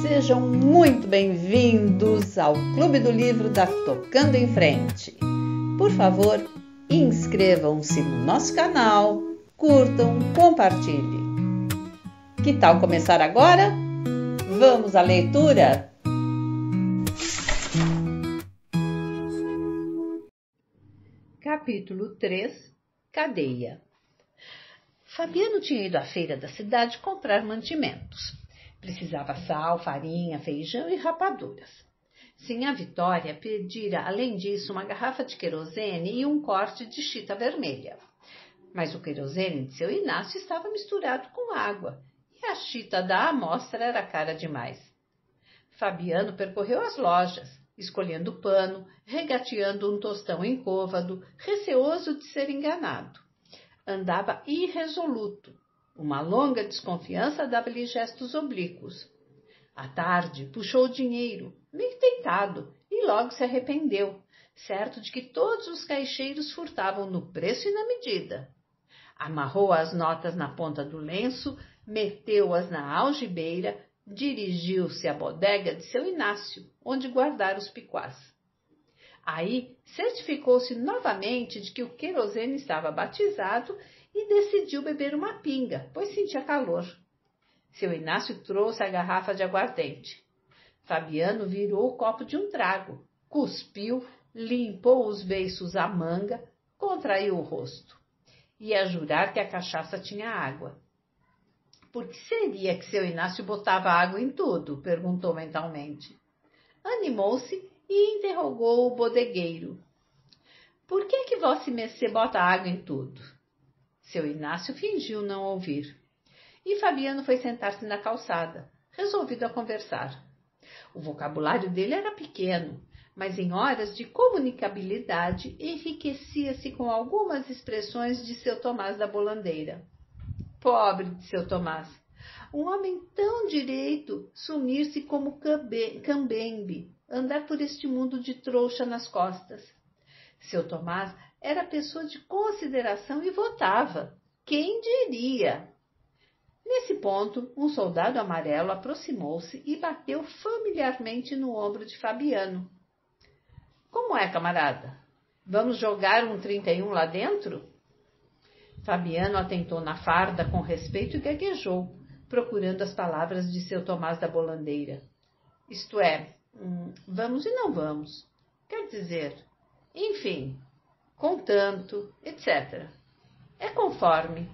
Sejam muito bem-vindos ao Clube do Livro da Tocando em Frente. Por favor, inscrevam-se no nosso canal, curtam, compartilhem. Que tal começar agora? Vamos à leitura? Capítulo 3 – Cadeia. Fabiano tinha ido à feira da cidade comprar mantimentos. Precisava sal, farinha, feijão e rapaduras. Sinhá Vitória pedira, além disso, uma garrafa de querosene e um corte de chita vermelha. Mas o querosene de seu Inácio estava misturado com água, e a chita da amostra era cara demais. Fabiano percorreu as lojas, escolhendo pano, regateando um tostão em côvado, receoso de ser enganado. Andava irresoluto. Uma longa desconfiança dava-lhe gestos oblíquos. À tarde, puxou o dinheiro, meio tentado, e logo se arrependeu, certo de que todos os caixeiros furtavam no preço e na medida. Amarrou as notas na ponta do lenço, meteu-as na algibeira, dirigiu-se à bodega de seu Inácio, onde guardara os picuás. Aí, certificou-se novamente de que o querosene estava batizado e decidiu beber uma pinga, pois sentia calor. Seu Inácio trouxe a garrafa de aguardente. Fabiano virou o copo de um trago, cuspiu, limpou os beiços à manga, contraiu o rosto. Ia jurar que a cachaça tinha água. Por que seria que seu Inácio botava água em tudo? Perguntou mentalmente. Animou-se e interrogou o bodegueiro. Por que Vossa Mercê bota água em tudo? Seu Inácio fingiu não ouvir. E Fabiano foi sentar-se na calçada, resolvido a conversar. O vocabulário dele era pequeno, mas em horas de comunicabilidade enriquecia-se com algumas expressões de seu Tomás da Bolandeira. Pobre de seu Tomás! Um homem tão direito sumir-se como Cambembe, andar por este mundo de trouxa nas costas. Seu Tomás era pessoa de consideração e votava. Quem diria? Nesse ponto, um soldado amarelo aproximou-se e bateu familiarmente no ombro de Fabiano. Como é, camarada? Vamos jogar um 31 lá dentro? Fabiano atentou na farda com respeito e gaguejou, procurando as palavras de seu Tomás da Bolandeira. Isto é, vamos e não vamos. Quer dizer, enfim, contanto, etc. É conforme.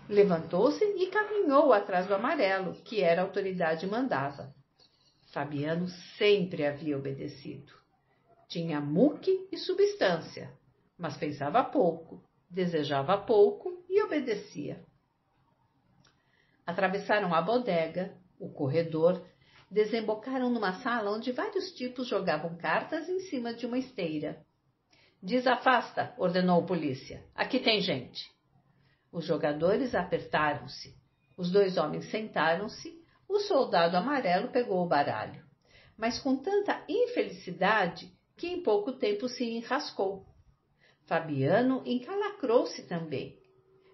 Levantou-se e caminhou atrás do amarelo, que era a autoridade e mandava. Fabiano sempre havia obedecido. Tinha muque e substância, mas pensava pouco, desejava pouco e obedecia. Atravessaram a bodega, o corredor, desembocaram numa sala onde vários tipos jogavam cartas em cima de uma esteira. Desafasta, ordenou o polícia. Aqui tem gente. Os jogadores apertaram-se. Os dois homens sentaram-se. O soldado amarelo pegou o baralho, mas com tanta infelicidade que em pouco tempo se enrascou. Fabiano encalacrou-se também.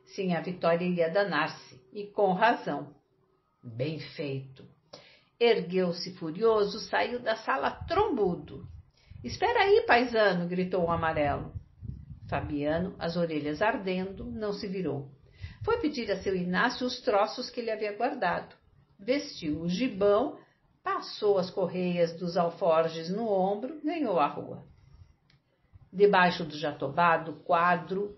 Sinhá Vitória ia danar-se, e com razão. Bem feito. Ergueu-se furioso, saiu da sala trombudo. Espera aí, paisano, gritou o amarelo. Fabiano, as orelhas ardendo, não se virou. Foi pedir a seu Inácio os troços que ele havia guardado. Vestiu o gibão, passou as correias dos alforjes no ombro, ganhou a rua. Debaixo do jatobá do quadro,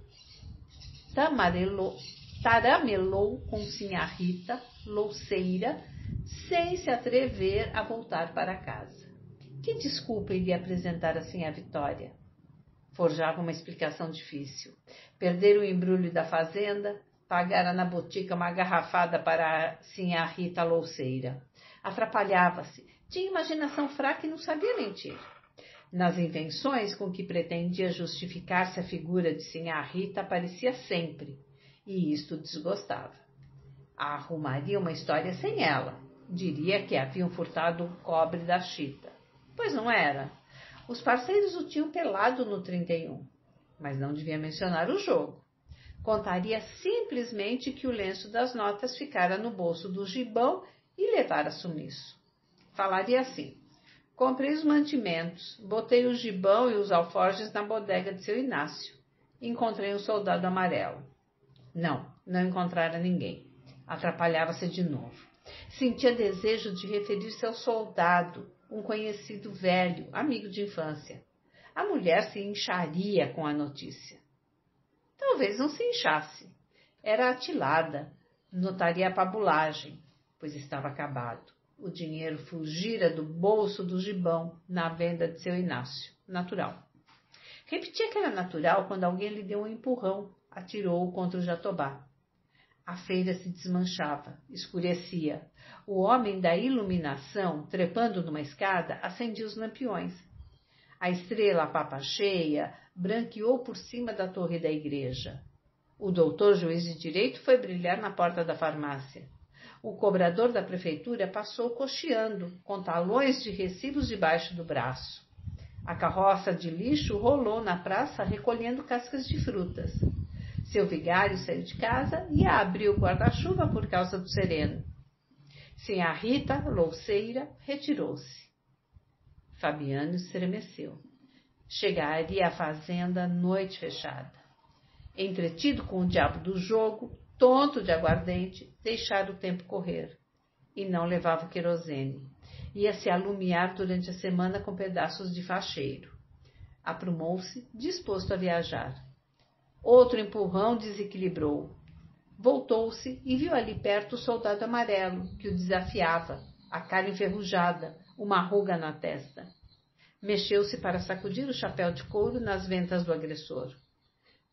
taramelou com Sinhá Rita, louceira, sem se atrever a voltar para casa. Que desculpa iria apresentar a Sinhá Vitória? Forjava uma explicação difícil. Perder o embrulho da fazenda, pagara na botica uma garrafada para a Sinhá Rita louceira. Atrapalhava-se, tinha imaginação fraca e não sabia mentir. Nas invenções com que pretendia justificar-se a figura de Sinhá Rita aparecia sempre, e isto desgostava. Arrumaria uma história sem ela. Diria que haviam furtado o cobre da chita. Pois não era. Os parceiros o tinham pelado no 31, mas não devia mencionar o jogo. Contaria simplesmente que o lenço das notas ficara no bolso do gibão e levara sumiço. Falaria assim: comprei os mantimentos, botei o gibão e os alforjes na bodega de seu Inácio. Encontrei um soldado amarelo. Não encontrara ninguém. Atrapalhava-se de novo. Sentia desejo de referir-se ao soldado, um conhecido velho, amigo de infância. A mulher se incharia com a notícia. Talvez não se inchasse. Era atilada. Notaria a pabulagem, pois estava acabado. O dinheiro fugira do bolso do gibão na venda de seu Inácio. Natural. Repetia que era natural quando alguém lhe deu um empurrão, atirou-o contra o Jatobá. A feira se desmanchava, escurecia. O homem da iluminação, trepando numa escada, acendia os lampiões. A estrela papa cheia branqueou por cima da torre da igreja. O doutor juiz de direito foi brilhar na porta da farmácia. O cobrador da prefeitura passou cocheando, com talões de recibos debaixo do braço. A carroça de lixo rolou na praça recolhendo cascas de frutas. Seu vigário saiu de casa e abriu o guarda-chuva por causa do sereno. Sinhá Rita, louceira, retirou-se. Fabiano estremeceu. Chegaria à fazenda noite fechada. Entretido com o diabo do jogo, tonto de aguardente, deixara o tempo correr. E não levava o querosene. Ia se alumiar durante a semana com pedaços de facheiro. Aprumou-se, disposto a viajar. Outro empurrão desequilibrou. Voltou-se e viu ali perto o soldado amarelo, que o desafiava, a cara enferrujada, uma ruga na testa. Mexeu-se para sacudir o chapéu de couro nas ventas do agressor.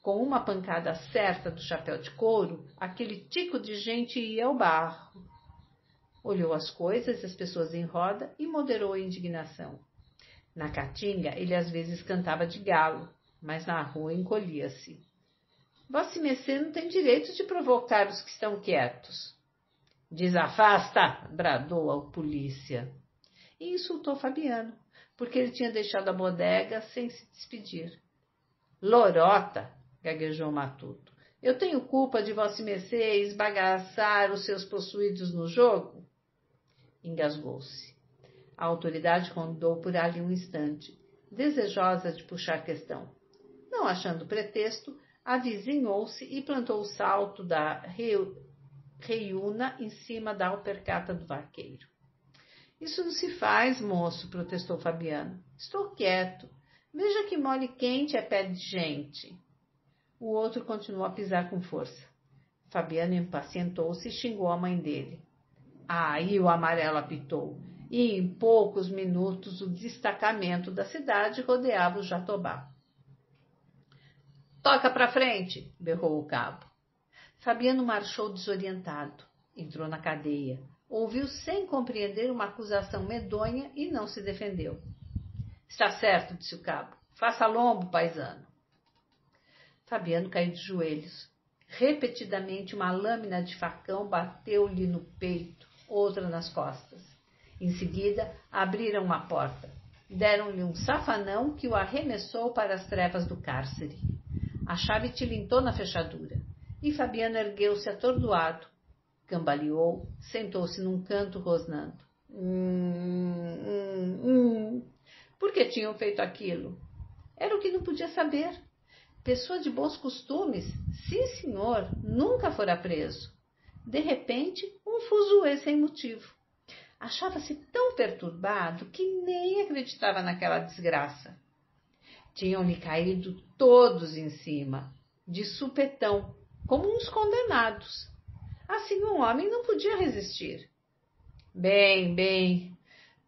Com uma pancada certa do chapéu de couro, aquele tico de gente ia ao barro. Olhou as coisas e as pessoas em roda e moderou a indignação. Na caatinga, ele às vezes cantava de galo, mas na rua encolhia-se. Vossa-Mecê não tem direito de provocar os que estão quietos. Desafasta! Bradou a polícia. E insultou Fabiano, porque ele tinha deixado a bodega sem se despedir. Lorota! Gaguejou Matuto. Eu tenho culpa de Vossa-Mecê esbagaçar os seus possuídos no jogo? Engasgou-se. A autoridade rondou por ali um instante, desejosa de puxar questão. Não achando pretexto, avizinhou-se e plantou o salto da reiúna em cima da alpercata do vaqueiro. Isso não se faz, moço, protestou Fabiano. Estou quieto. Veja que mole quente é pele de gente. O outro continuou a pisar com força. Fabiano impacientou-se e xingou a mãe dele. Aí o amarelo apitou, e em poucos minutos o destacamento da cidade rodeava o Jatobá. Toca pra frente, berrou o cabo. Fabiano marchou desorientado. Entrou na cadeia. Ouviu sem compreender uma acusação medonha e não se defendeu. Está certo, disse o cabo. Faça lombo, paisano. Fabiano caiu de joelhos. Repetidamente uma lâmina de facão bateu-lhe no peito, outra nas costas. Em seguida, abriram uma porta. Deram-lhe um safanão que o arremessou para as trevas do cárcere. A chave tilintou na fechadura, e Fabiano ergueu-se atordoado. Cambaleou, sentou-se num canto rosnando. Por que tinham feito aquilo? Era o que não podia saber. Pessoa de bons costumes, sim senhor, nunca fora preso. De repente, um fuzuê sem motivo. Achava-se tão perturbado que nem acreditava naquela desgraça. Tinham-lhe caído todos em cima, de supetão, como uns condenados. Assim um homem não podia resistir. Bem,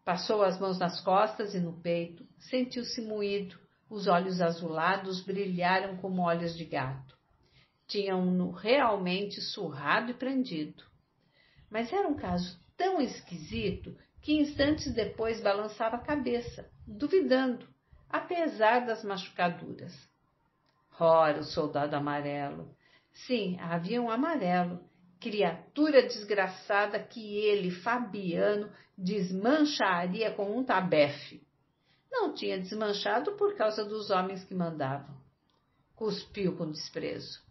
passou as mãos nas costas e no peito, sentiu-se moído, os olhos azulados brilharam como olhos de gato. Tinham-no realmente surrado e prendido. Mas era um caso tão esquisito que instantes depois balançava a cabeça, duvidando, apesar das machucaduras. Ora, o soldado amarelo. Sim, havia um amarelo, criatura desgraçada que ele, Fabiano, desmancharia com um tabefe. Não tinha desmanchado por causa dos homens que mandavam. Cuspiu com desprezo.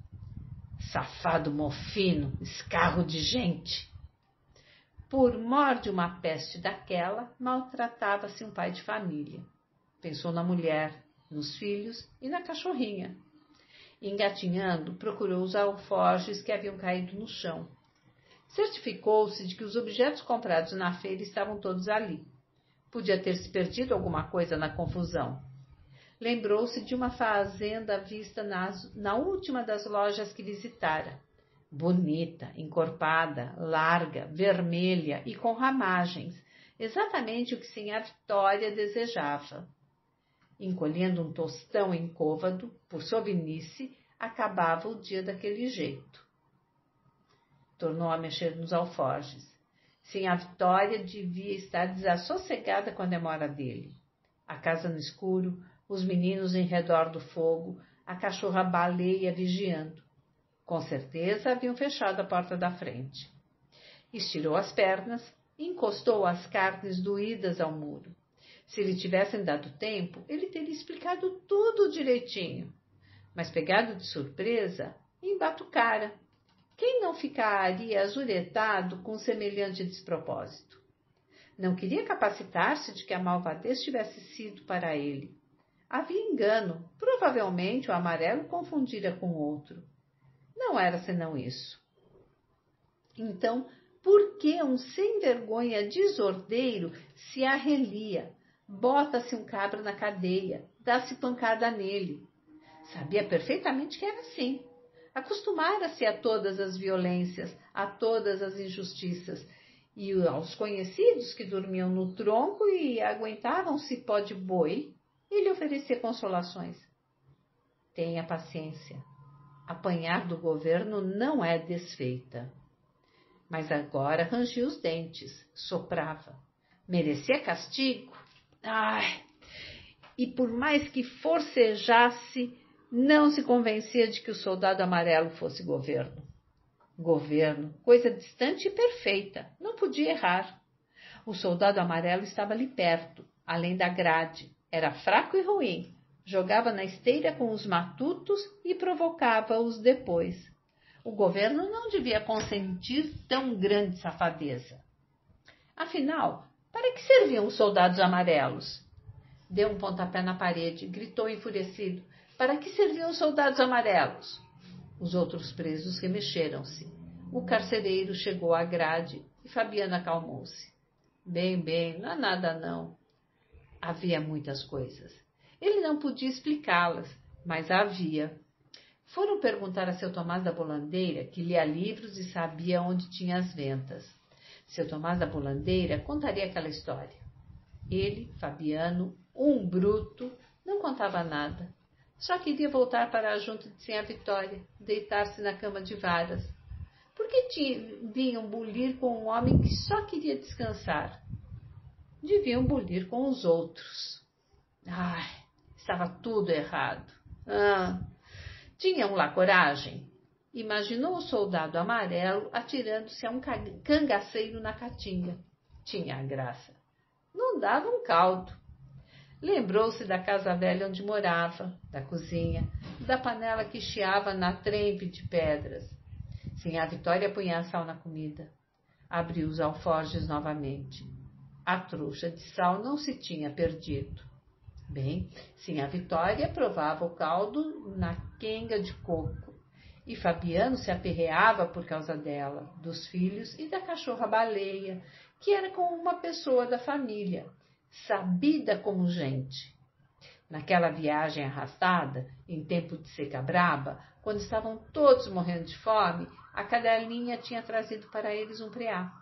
Safado mofino, escarro de gente. Por mor de uma peste daquela, maltratava-se um pai de família. Pensou na mulher, nos filhos e na cachorrinha. Engatinhando, procurou os alforjes que haviam caído no chão. Certificou-se de que os objetos comprados na feira estavam todos ali. Podia ter se perdido alguma coisa na confusão. Lembrou-se de uma fazenda vista na última das lojas que visitara. Bonita, encorpada, larga, vermelha e com ramagens, exatamente o que Sinhá Vitória desejava. Encolhendo um tostão em côvado, por sovinice, acabava o dia daquele jeito. Tornou a mexer nos alforjes. Sinhá Vitória devia estar desassossegada com a demora dele. A casa no escuro, os meninos em redor do fogo, a cachorra-baleia vigiando. Com certeza haviam fechado a porta da frente. Estirou as pernas e encostou as carnes doídas ao muro. Se lhe tivessem dado tempo, ele teria explicado tudo direitinho. Mas, pegado de surpresa, embatucara. Quem não ficaria azuretado com semelhante despropósito? Não queria capacitar-se de que a malvadez tivesse sido para ele. Havia engano. Provavelmente o amarelo confundira com outro. Não era senão isso. Então, por que um sem-vergonha desordeiro se arrelia, bota-se um cabra na cadeia, dá-se pancada nele? Sabia perfeitamente que era assim. Acostumara-se a todas as violências, a todas as injustiças, e aos conhecidos que dormiam no tronco e aguentavam cipó de boi, ele oferecia consolações. Tenha paciência. Apanhar do governo não é desfeita. Mas agora rangia os dentes, soprava. Merecia castigo? Ai! E por mais que forcejasse, não se convencia de que o soldado amarelo fosse governo. Governo, coisa distante e perfeita, não podia errar. O soldado amarelo estava ali perto, além da grade. Era fraco e ruim. Jogava na esteira com os matutos e provocava-os depois. O governo não devia consentir tão grande safadeza. Afinal, para que serviam os soldados amarelos? Deu um pontapé na parede, gritou enfurecido. Para que serviam os soldados amarelos? Os outros presos remexeram-se. O carcereiro chegou à grade e Fabiana acalmou-se. Bem, não há nada não. Havia muitas coisas. Ele não podia explicá-las, mas havia. Foram perguntar a seu Tomás da Bolandeira, que lia livros e sabia onde tinha as ventas. Seu Tomás da Bolandeira contaria aquela história. Ele, Fabiano, um bruto, não contava nada. Só queria voltar para junto de Sinhá Vitória, deitar-se na cama de varas. Por que vinham bulir com um homem que só queria descansar? Deviam bulir com os outros. Ai, estava tudo errado. Tinham lá coragem? Imaginou o soldado amarelo atirando-se a um cangaceiro na caatinga. Tinha graça. Não dava um caldo. Lembrou-se da casa velha onde morava, da cozinha, da panela que chiava na trempe de pedras. Sinhá Vitória punha sal na comida. Abriu os alforjes novamente. A trouxa de sal não se tinha perdido. Bem, Sinhá Vitória provava o caldo na quenga de coco, e Fabiano se aperreava por causa dela, dos filhos e da cachorra-baleia, que era como uma pessoa da família, sabida como gente. Naquela viagem arrastada, em tempo de seca braba, quando estavam todos morrendo de fome, a cadelinha tinha trazido para eles um preá.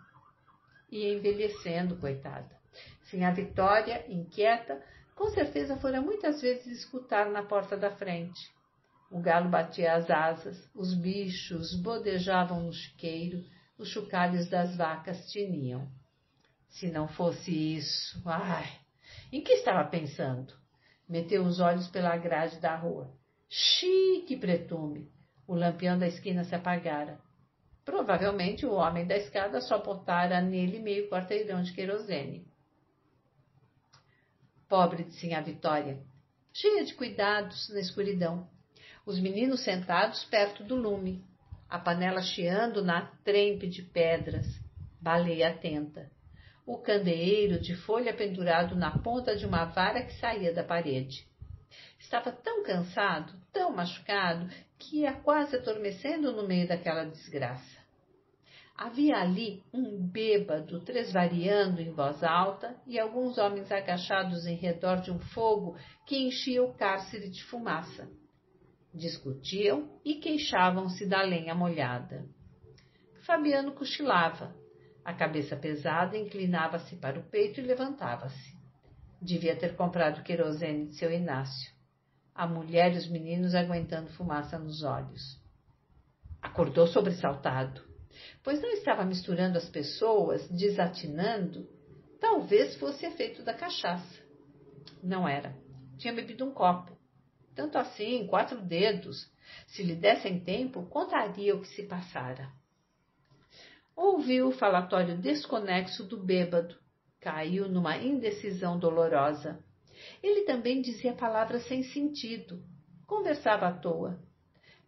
Ia envelhecendo, coitada. Sinhá Vitória, inquieta, com certeza fora muitas vezes escutar na porta da frente. O galo batia as asas, os bichos bodejavam no chiqueiro, os chocalhos das vacas tiniam. Se não fosse isso, em que estava pensando? Meteu os olhos pela grade da rua. Que pretume! O lampião da esquina se apagara. Provavelmente o homem da escada só botara nele meio quarteirão de querosene. Pobre de Sinhá Vitória, cheia de cuidados na escuridão. Os meninos sentados perto do lume, a panela chiando na trempe de pedras. baleia atenta, o candeeiro de folha pendurado na ponta de uma vara que saía da parede. Estava tão cansado, tão machucado, que ia quase adormecendo no meio daquela desgraça. Havia ali um bêbado tresvariando em voz alta e alguns homens agachados em redor de um fogo que enchia o cárcere de fumaça. Discutiam e queixavam-se da lenha molhada. Fabiano cochilava. A cabeça pesada inclinava-se para o peito e levantava-se. Devia ter comprado querosene de seu Inácio. A mulher e os meninos aguentando fumaça nos olhos. Acordou sobressaltado, pois não estava misturando as pessoas, desatinando. Talvez fosse efeito da cachaça. Não era. Tinha bebido um copo. Tanto assim, 4 dedos. Se lhe dessem tempo, contaria o que se passara. Ouviu o falatório desconexo do bêbado. Caiu numa indecisão dolorosa. Ele também dizia palavras sem sentido. Conversava à toa.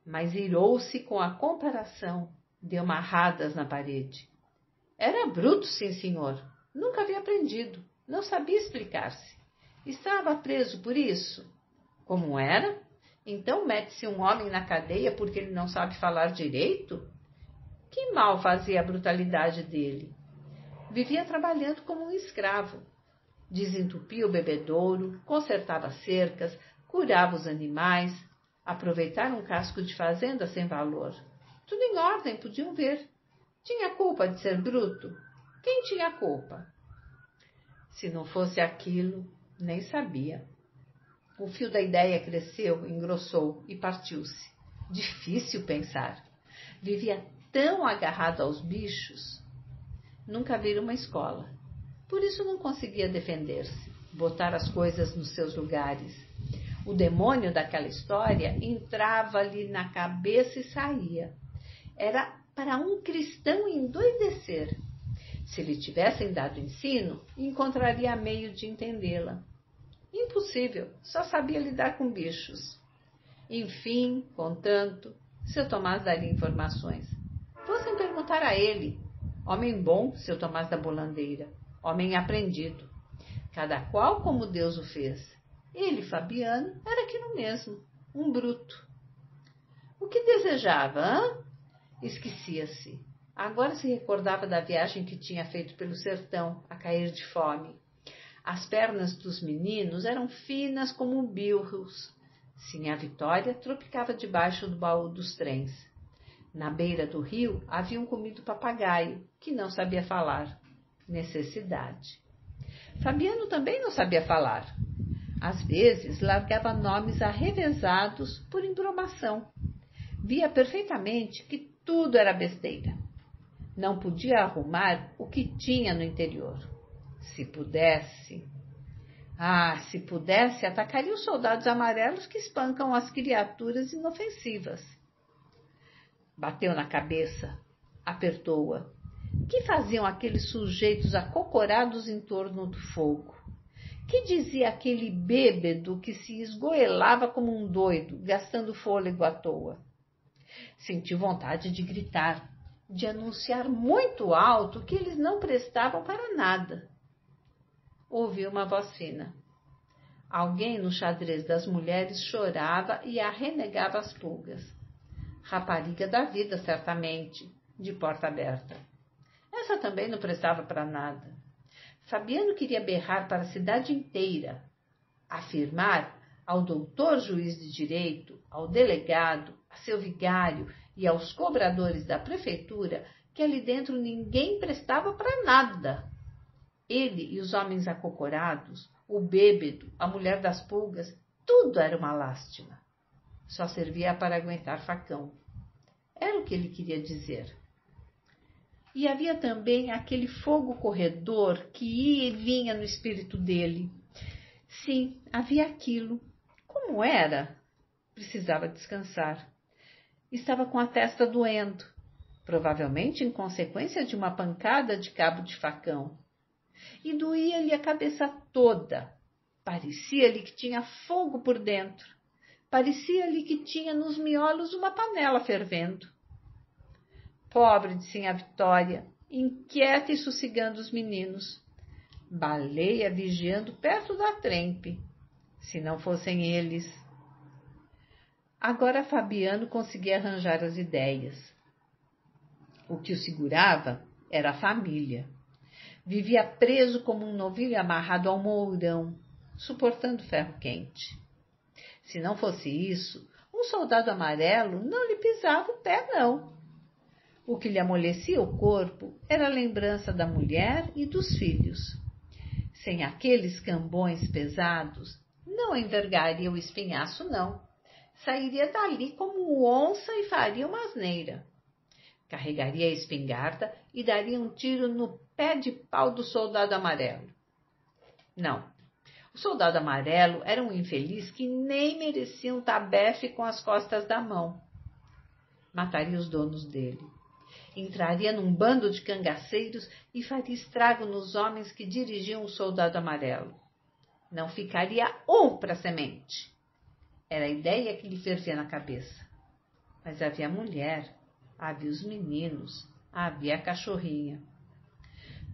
Mas irou-se com a comparação. Deu marradas na parede. Era bruto, sim, senhor. Nunca havia aprendido. Não sabia explicar-se. Estava preso por isso. Como era? Então mete-se um homem na cadeia porque ele não sabe falar direito? Que mal fazia a brutalidade dele? Vivia trabalhando como um escravo. Desentupia o bebedouro, consertava cercas, curava os animais, aproveitara um casco de fazenda sem valor. Tudo em ordem, podiam ver. Tinha culpa de ser bruto? Quem tinha culpa? Se não fosse aquilo, nem sabia. O fio da ideia cresceu, engrossou e partiu-se. Difícil pensar. Vivia tão agarrado aos bichos. Nunca vira uma escola. Por isso não conseguia defender-se, botar as coisas nos seus lugares. O demônio daquela história entrava-lhe na cabeça e saía. Era para um cristão endoidecer. Se lhe tivessem dado ensino, encontraria meio de entendê-la. Impossível, só sabia lidar com bichos. Enfim, contanto, seu Tomás daria informações. Fossem perguntar a ele. Homem bom, seu Tomás da Bolandeira. Homem aprendido. Cada qual como Deus o fez. Ele, Fabiano, era aquilo mesmo, um bruto. O que desejava, hã? Esquecia-se. Agora se recordava da viagem que tinha feito pelo sertão, a cair de fome. As pernas dos meninos eram finas como bilros. Sinhá Vitória tropicava debaixo do baú dos trens. Na beira do rio haviam comido papagaio, que não sabia falar. Necessidade. Fabiano também não sabia falar. Às vezes largava nomes arrevesados por embromação. Via perfeitamente que tudo era besteira. Não podia arrumar o que tinha no interior. Se pudesse... se pudesse, atacaria os soldados amarelos que espancam as criaturas inofensivas. Bateu na cabeça, apertou-a. Que faziam aqueles sujeitos acocorados em torno do fogo? Que dizia aquele bêbado que se esgoelava como um doido, gastando fôlego à toa? Sentiu vontade de gritar, de anunciar muito alto que eles não prestavam para nada. Ouviu uma voz fina. Alguém no xadrez das mulheres chorava e arrenegava as pulgas. Rapariga da vida, certamente, de porta aberta. Essa também não prestava para nada. Fabiano queria berrar para a cidade inteira, afirmar ao doutor juiz de direito, ao delegado, a seu vigário e aos cobradores da prefeitura que ali dentro ninguém prestava para nada. Ele e os homens acocorados, o bêbado, a mulher das pulgas, tudo era uma lástima. Só servia para aguentar facão. Era o que ele queria dizer. E havia também aquele fogo corredor que ia e vinha no espírito dele. Sim, havia aquilo. Como era? Precisava descansar. Estava com a testa doendo, provavelmente em consequência de uma pancada de cabo de facão. E doía-lhe a cabeça toda. Parecia-lhe que tinha fogo por dentro. Parecia-lhe que tinha nos miolos uma panela fervendo. Pobre de Sinhá Vitória, inquieta e sossegando os meninos. Baleia vigiando perto da trempe, se não fossem eles. Agora Fabiano conseguia arranjar as ideias. O que o segurava era a família. Vivia preso como um novilho amarrado ao mourão, suportando ferro quente. Se não fosse isso, um soldado amarelo não lhe pisava o pé, não. O que lhe amolecia o corpo era a lembrança da mulher e dos filhos. Sem aqueles cambões pesados, não envergaria o espinhaço, não. Sairia dali como onça e faria uma asneira. Carregaria a espingarda e daria um tiro no pé de pau do soldado amarelo. Não, o soldado amarelo era um infeliz que nem merecia um tabefe com as costas da mão. Mataria os donos dele. Entraria num bando de cangaceiros e faria estrago nos homens que dirigiam o soldado amarelo. Não ficaria um para semente. Era a ideia que lhe fervia na cabeça. Mas havia a mulher, havia os meninos, havia a cachorrinha.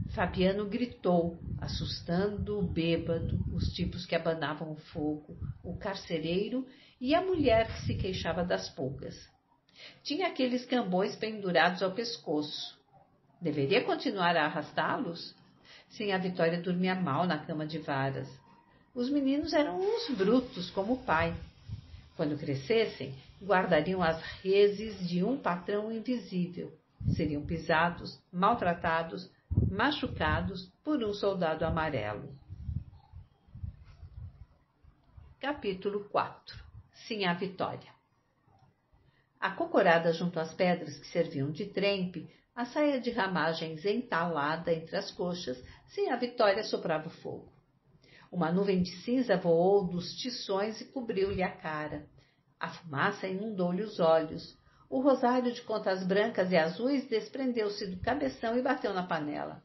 Fabiano gritou, assustando o bêbado, os tipos que abanavam o fogo, o carcereiro e a mulher que se queixava das pulgas. Tinha aqueles cambões pendurados ao pescoço. Deveria continuar a arrastá-los? Sim, a Vitória dormia mal na cama de varas. Os meninos eram uns brutos como o pai. Quando crescessem, guardariam as reses de um patrão invisível. Seriam pisados, maltratados, machucados por um soldado amarelo. Capítulo 4. Sim, a Vitória. Acocorada junto às pedras que serviam de trempe, a saia de ramagens entalada entre as coxas, Sim, a Vitória soprava o fogo. Uma nuvem de cinza voou dos tições e cobriu-lhe a cara. A fumaça inundou-lhe os olhos. O rosário de contas brancas e azuis desprendeu-se do cabeção e bateu na panela.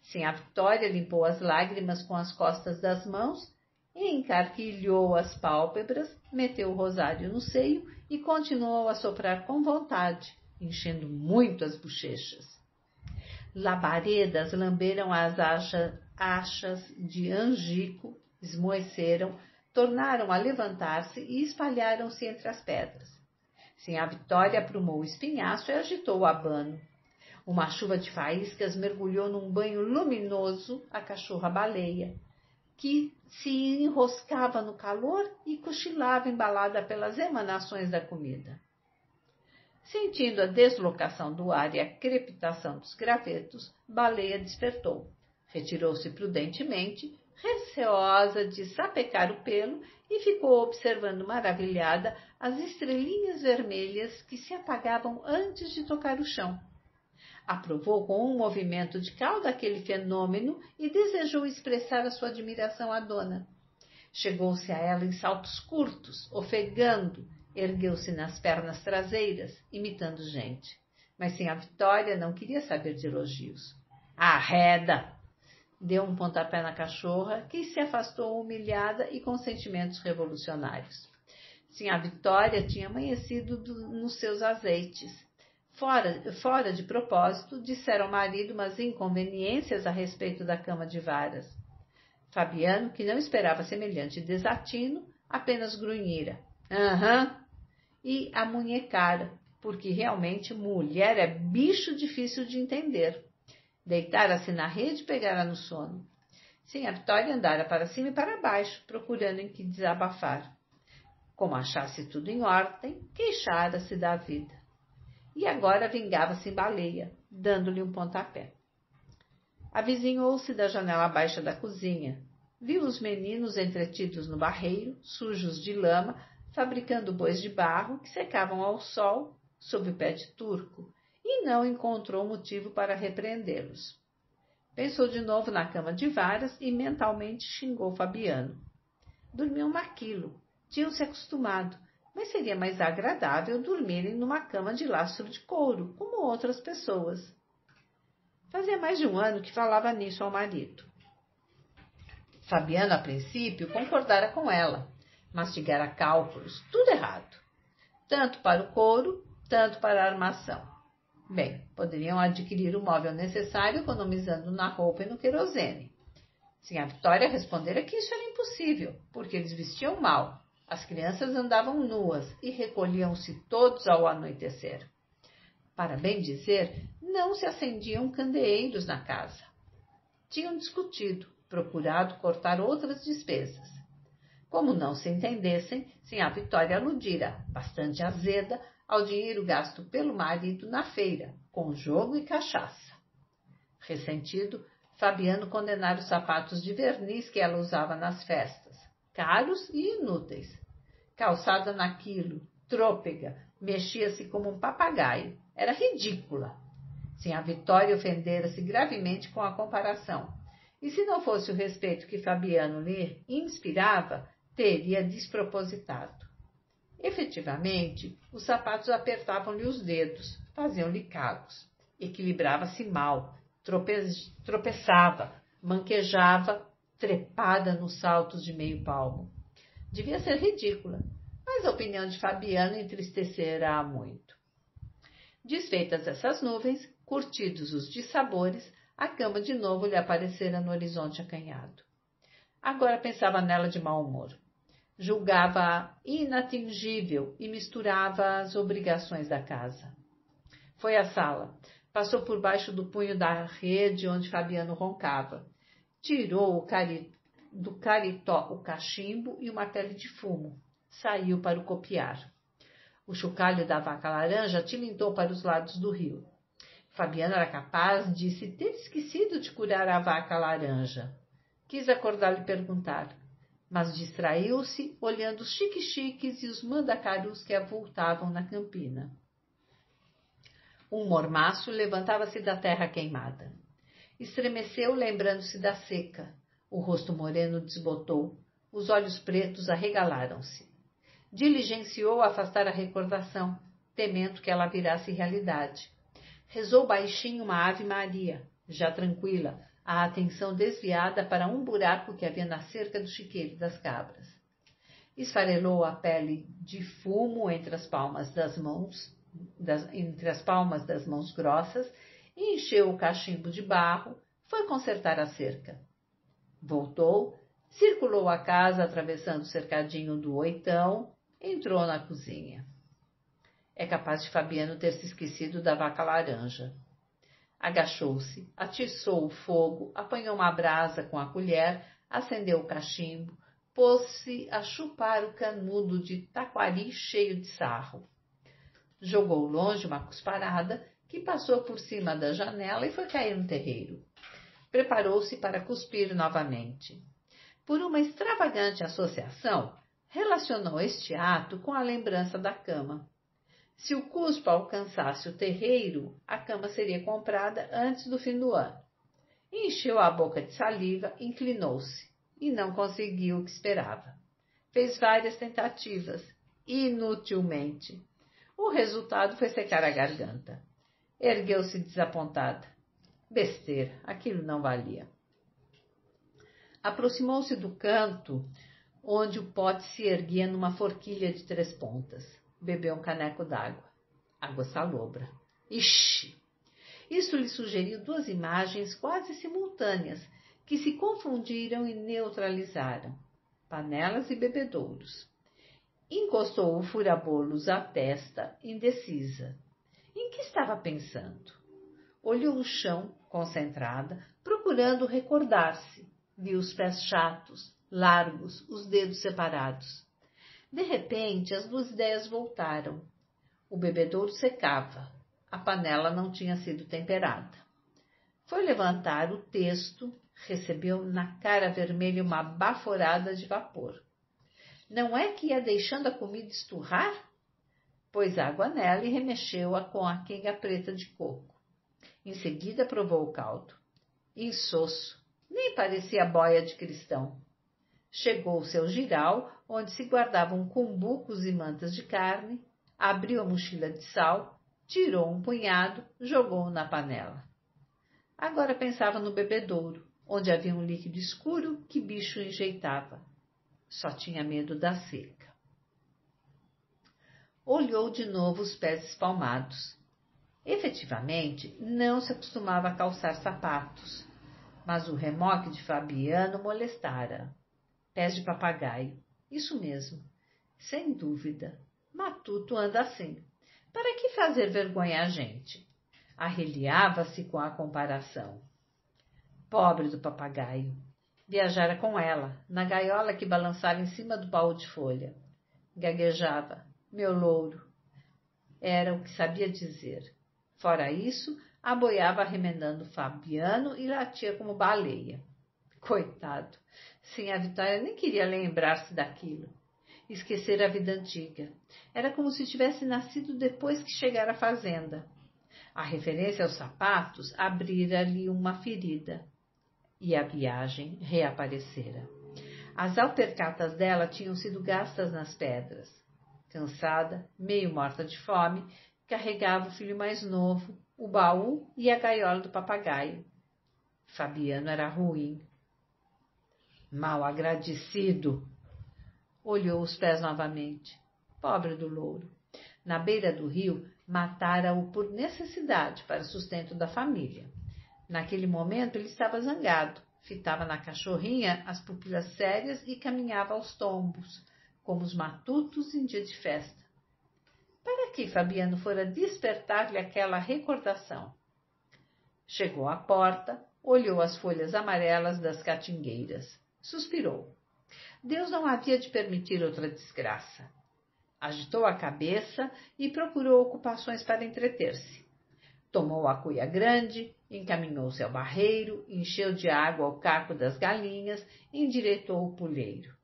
Sim, a Vitória limpou as lágrimas com as costas das mãos e encarquilhou as pálpebras, meteu o rosário no seio e continuou a soprar com vontade, enchendo muito as bochechas. Labaredas lamberam as achas de angico, esmoeceram, tornaram a levantar-se e espalharam-se entre as pedras. Sim, a Vitória aprumou o espinhaço e agitou o abano. Uma chuva de faíscas mergulhou num banho luminoso a cachorra-baleia, que se enroscava no calor e cochilava embalada pelas emanações da comida. Sentindo a deslocação do ar e a crepitação dos gravetos, Baleia despertou. Retirou-se prudentemente, receosa de sapecar o pelo, e ficou observando maravilhada as estrelinhas vermelhas que se apagavam antes de tocar o chão. Aprovou com um movimento de cauda aquele fenômeno e desejou expressar a sua admiração à dona. Chegou-se a ela em saltos curtos, ofegando, ergueu-se nas pernas traseiras, imitando gente. Mas sim, a Vitória não queria saber de elogios. Arreda! Deu um pontapé na cachorra, que se afastou humilhada e com sentimentos revolucionários. Sim, a Vitória tinha amanhecido nos seus azeites. Fora de propósito, dissera ao marido umas inconveniências a respeito da cama de varas. Fabiano, que não esperava semelhante desatino, apenas grunhira. Aham. E amunhecara, porque realmente mulher é bicho difícil de entender. Deitara-se na rede e pegara no sono. Sim, a Vitória andara para cima e para baixo, procurando em que desabafar. Como achasse tudo em ordem, queixara-se da vida. E agora vingava-se em Baleia, dando-lhe um pontapé. Avizinhou-se da janela baixa da cozinha. Viu os meninos entretidos no barreiro, sujos de lama, fabricando bois de barro que secavam ao sol, sob o pé de turco, e não encontrou motivo para repreendê-los. Pensou de novo na cama de varas e mentalmente xingou Fabiano. Dormiam naquilo, tinham se acostumado, mas seria mais agradável dormirem numa cama de lastro de couro, como outras pessoas. Fazia mais de um ano que falava nisso ao marido. Fabiano, a princípio, concordara com ela, mastigara cálculos, tudo errado. Tanto para o couro, tanto para a armação. Bem, poderiam adquirir o móvel necessário economizando na roupa e no querosene. Sinha Vitória respondera que isso era impossível, porque eles vestiam mal. As crianças andavam nuas e recolhiam-se todos ao anoitecer. Para bem dizer, não se acendiam candeeiros na casa. Tinham discutido, procurado cortar outras despesas. Como não se entendessem, Sinha Vitória aludira, bastante azeda, ao dinheiro gasto pelo marido na feira, com jogo e cachaça. Ressentido, Fabiano condenara os sapatos de verniz que ela usava nas festas, caros e inúteis. Calçada naquilo, trôpega, mexia-se como um papagaio. Era ridícula. Sinha Vitória ofendera-se gravemente com a comparação. E se não fosse o respeito que Fabiano lhe inspirava, teria despropositado. Efetivamente, os sapatos apertavam-lhe os dedos, faziam-lhe cagos. Equilibrava-se mal, tropeçava, manquejava, trepada nos saltos de meio palmo. Devia ser ridícula, mas a opinião de Fabiano entristecera-a muito. Desfeitas essas nuvens, curtidos os dissabores, a cama de novo lhe aparecera no horizonte acanhado. Agora pensava nela de mau humor. Julgava-a inatingível e misturava as obrigações da casa. Foi à sala, passou por baixo do punho da rede onde Fabiano roncava, tirou do caritó o cachimbo e uma pele de fumo, saiu para o copiar. O chocalho da vaca laranja tilintou para os lados do rio. Fabiano era capaz de se ter esquecido de curar a vaca laranja. Quis acordá-lo e perguntar, mas distraiu-se olhando os xique-xiques e os mandacarus que avultavam na campina. Um mormaço levantava-se da terra queimada. Estremeceu, lembrando-se da seca. O rosto moreno desbotou, os olhos pretos arregalaram-se. Diligenciou afastar a recordação, temendo que ela virasse realidade. Rezou baixinho uma Ave-Maria, já tranquila, a atenção desviada para um buraco que havia na cerca do chiqueiro das cabras. Esfarelou a pele de fumo entre as palmas das mãos grossas e encheu o cachimbo de barro, foi consertar a cerca. Voltou, circulou a casa atravessando o cercadinho do oitão, entrou na cozinha. É capaz de Fabiano ter se esquecido da vaca laranja. Agachou-se, atiçou o fogo, apanhou uma brasa com a colher, acendeu o cachimbo, pôs-se a chupar o canudo de taquari cheio de sarro. Jogou longe uma cusparada que passou por cima da janela e foi cair no terreiro. Preparou-se para cuspir novamente. Por uma extravagante associação, relacionou este ato com a lembrança da cama. Se o cuspo alcançasse o terreiro, a cama seria comprada antes do fim do ano. Encheu a boca de saliva, inclinou-se e não conseguiu o que esperava. Fez várias tentativas, inutilmente. O resultado foi secar a garganta. Ergueu-se desapontada. Besteira, aquilo não valia. Aproximou-se do canto onde o pote se erguia numa forquilha de 3 pontas. Bebeu um caneco d'água. Água salobra. Ixi! Isso lhe sugeriu 2 imagens quase simultâneas, que se confundiram e neutralizaram. Panelas e bebedouros. Encostou o furabolos à testa, indecisa. Em que estava pensando? Olhou o chão, concentrada, procurando recordar-se. Viu os pés chatos, largos, os dedos separados. De repente, as 2 ideias voltaram. O bebedouro secava. A panela não tinha sido temperada. Foi levantar o testo, recebeu na cara vermelha uma baforada de vapor. Não é que ia deixando a comida esturrar? Pôs água nela e remexeu-a com a quenga preta de coco. Em seguida provou o caldo. Insosso, nem parecia boia de cristão. Chegou-se ao giral, onde se guardavam cumbucos e mantas de carne, abriu a mochila de sal, tirou um punhado, jogou-o na panela. Agora pensava no bebedouro, onde havia um líquido escuro que bicho enjeitava. Só tinha medo da seca. Olhou de novo os pés espalmados. Efetivamente, não se acostumava a calçar sapatos, mas o remoque de Fabiano molestara. Pés de papagaio, isso mesmo, sem dúvida. Matuto anda assim. Para que fazer vergonha a gente? Arreliava-se com a comparação. Pobre do papagaio. Viajara com ela, na gaiola que balançava em cima do baú de folha. Gaguejava. Meu louro. Era o que sabia dizer. Fora isso, aboiava remendando Fabiano e latia como baleia. Coitado. Sim, a Vitória nem queria lembrar-se daquilo. Esquecer a vida antiga. Era como se tivesse nascido depois que chegara à fazenda. A referência aos sapatos abrira-lhe uma ferida. E a viagem reaparecera. As alpercatas dela tinham sido gastas nas pedras. Cansada, meio morta de fome, carregava o filho mais novo, o baú e a gaiola do papagaio. Fabiano era ruim. Mal agradecido. Olhou os pés novamente. Pobre do louro. Na beira do rio, matara-o por necessidade para sustento da família. Naquele momento ele estava zangado, fitava na cachorrinha as pupilas sérias e caminhava aos tombos, como os matutos em dia de festa. Para que Fabiano fora despertar-lhe aquela recordação? Chegou à porta, olhou as folhas amarelas das catingueiras, suspirou. Deus não havia de permitir outra desgraça. Agitou a cabeça e procurou ocupações para entreter-se. Tomou a cuia grande, encaminhou-se ao barreiro, encheu de água o caco das galinhas e endireitou o puleiro.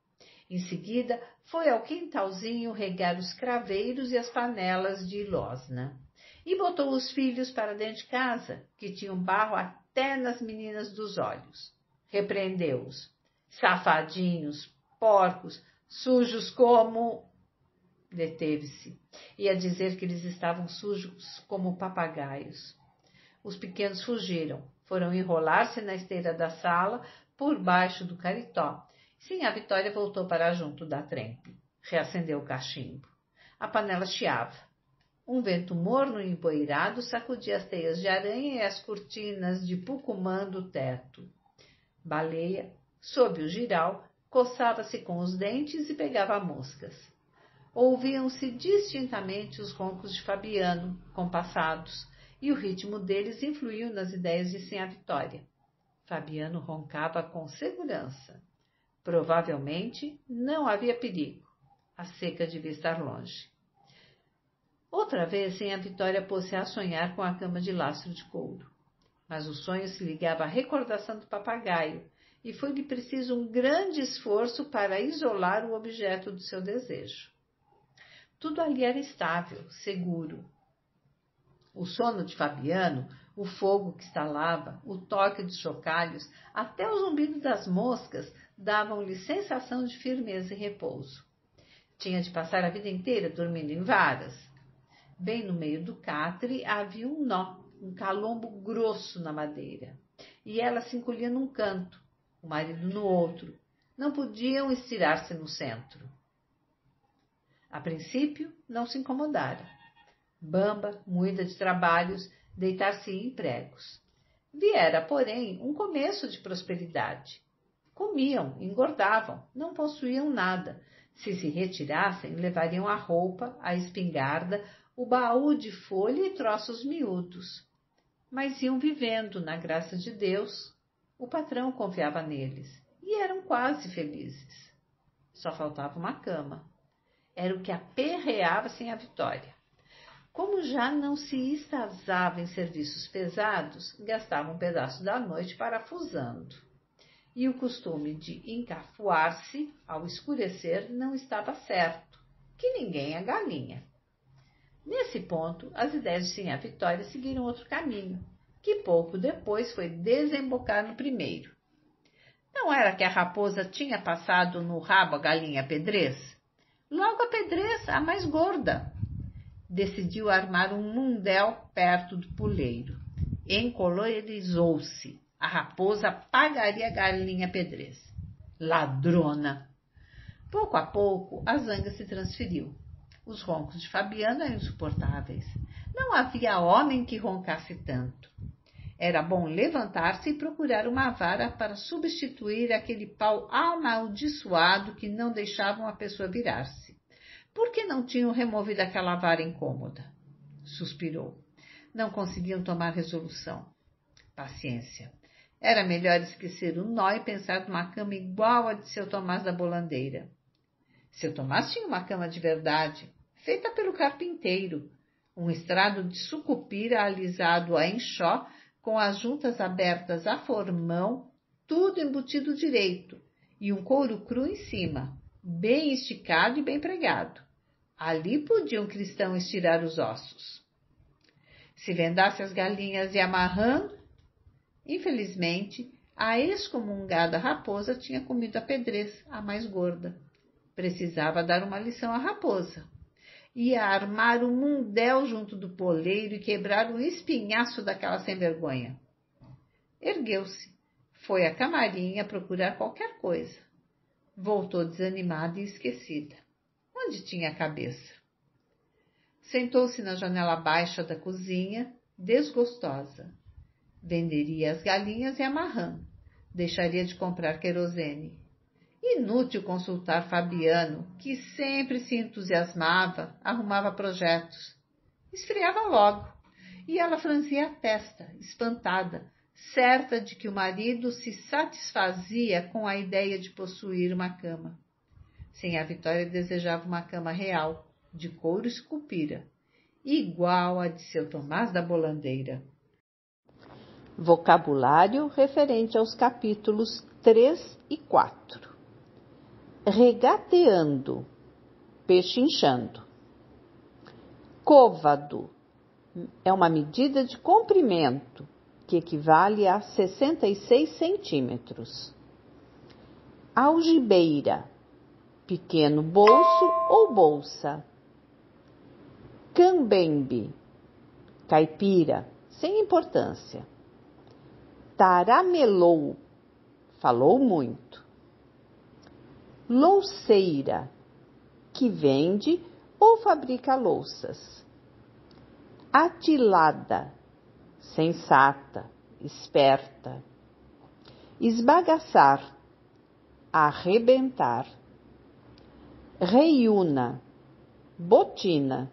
Em seguida, foi ao quintalzinho regar os craveiros e as panelas de ilosna. E botou os filhos para dentro de casa, que tinham barro até nas meninas dos olhos. Repreendeu-os. Safadinhos, porcos, sujos como... Deteve-se. Ia dizer que eles estavam sujos como papagaios. Os pequenos fugiram. Foram enrolar-se na esteira da sala, por baixo do caritó. Sim, a Vitória voltou para junto da trempe. Reacendeu o cachimbo. A panela chiava. Um vento morno e empoeirado sacudia as teias de aranha e as cortinas de pucumã do teto. Baleia, sob o giral, coçava-se com os dentes e pegava moscas. Ouviam-se distintamente os roncos de Fabiano, compassados, e o ritmo deles influiu nas ideias de Sinhá Vitória. Fabiano roncava com segurança. Provavelmente não havia perigo. A seca devia estar longe. Outra vez, Sinhá Vitória pôs-se a sonhar com a cama de lastro de couro. Mas o sonho se ligava à recordação do papagaio, e foi-lhe preciso um grande esforço para isolar o objeto do seu desejo. Tudo ali era estável, seguro. O sono de Fabiano, o fogo que estalava, o toque dos chocalhos, até o zumbido das moscas davam-lhe sensação de firmeza e repouso. Tinha de passar a vida inteira dormindo em varas. Bem no meio do catre havia um nó, um calombo grosso na madeira. E ela se encolhia num canto, o marido no outro. Não podiam estirar-se no centro. A princípio, não se incomodara. Bamba, moída de trabalhos, deitar-se-ia em pregos. Viera, porém, um começo de prosperidade. Comiam, engordavam, não possuíam nada. Se retirassem, levariam a roupa, a espingarda, o baú de folha e troços miúdos. Mas iam vivendo, na graça de Deus. O patrão confiava neles, e eram quase felizes. Só faltava uma cama. Era o que aperreava Sinhá Vitória. Como já não se extasiava em serviços pesados, gastava um pedaço da noite parafusando. E o costume de encafuar-se ao escurecer não estava certo, que ninguém é galinha. Nesse ponto, as ideias de Sinhá Vitória seguiram outro caminho, que pouco depois foi desembocar no primeiro. Não era que a raposa tinha passado no rabo a galinha pedrez? Logo a pedrez, a mais gorda. Decidiu armar um mundel perto do puleiro. Encolorizou-se. A raposa pagaria a galinha pedrez. Ladrona! Pouco a pouco, a zanga se transferiu. Os roncos de Fabiano eram insuportáveis. Não havia homem que roncasse tanto. Era bom levantar-se e procurar uma vara para substituir aquele pau amaldiçoado que não deixava uma pessoa virar-se. Por que não tinham removido aquela vara incômoda? Suspirou. Não conseguiam tomar resolução. Paciência. Era melhor esquecer o nó e pensar numa cama igual a de seu Tomás da Bolandeira. Seu Tomás tinha uma cama de verdade, feita pelo carpinteiro, um estrado de sucupira alisado a enxó, com as juntas abertas a formão, tudo embutido direito, e um couro cru em cima, bem esticado e bem pregado. Ali podia um cristão estirar os ossos. Se vendasse as galinhas e amarrando, infelizmente, a excomungada raposa tinha comido a pedrez, a mais gorda. Precisava dar uma lição à raposa. Ia armar um mundel junto do poleiro e quebrar um espinhaço daquela sem-vergonha. Ergueu-se, foi à camarinha procurar qualquer coisa. Voltou desanimada e esquecida. Onde tinha a cabeça? Sentou-se na janela baixa da cozinha, desgostosa. Venderia as galinhas e a marrã. Deixaria de comprar querosene. Inútil consultar Fabiano, que sempre se entusiasmava, arrumava projetos. Esfriava logo, e ela franzia a testa, espantada, certa de que o marido se satisfazia com a ideia de possuir uma cama. Sem a Vitória desejava uma cama real, de couro esculpira, igual a de seu Tomás da Bolandeira. Vocabulário referente aos capítulos 3 e 4. Regateando, pechinchando. Côvado é uma medida de comprimento que equivale a 66 centímetros. Algibeira, pequeno bolso ou bolsa. Cambembe, caipira, sem importância. Taramelou, falou muito. Louceira, que vende ou fabrica louças. Atilada, sensata, esperta. Esbagaçar, arrebentar. Reiúna, botina.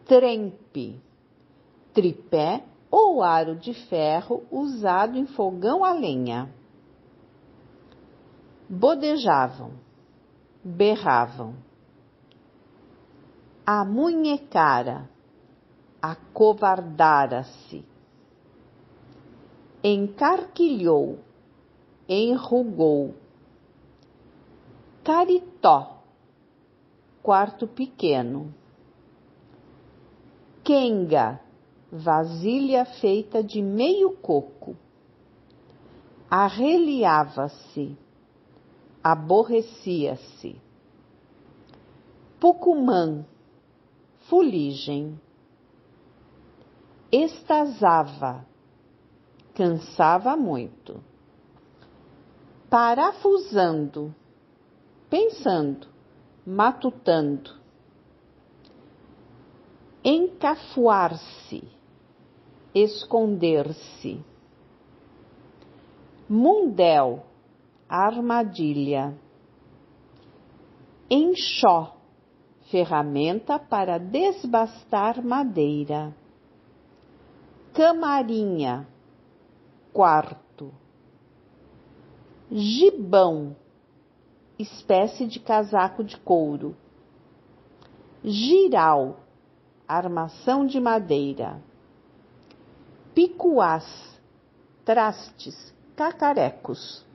Trempe, tripé ou aro de ferro usado em fogão a lenha. Bodejavam, berravam. Amunhecara, acovardara-se. Encarquilhou, enrugou. Caritó, quarto pequeno. Quenga, vasilha feita de meio coco. Arreliava-se, aborrecia-se. Pucumã, fuligem. Estazava, cansava muito. Parafusando, pensando, matutando. Encafuar-se, esconder-se. Mundel, armadilha. Enxó, ferramenta para desbastar madeira. Camarinha, quarto. Gibão, espécie de casaco de couro. Giral, armação de madeira. Picuás, trastes, cacarecos.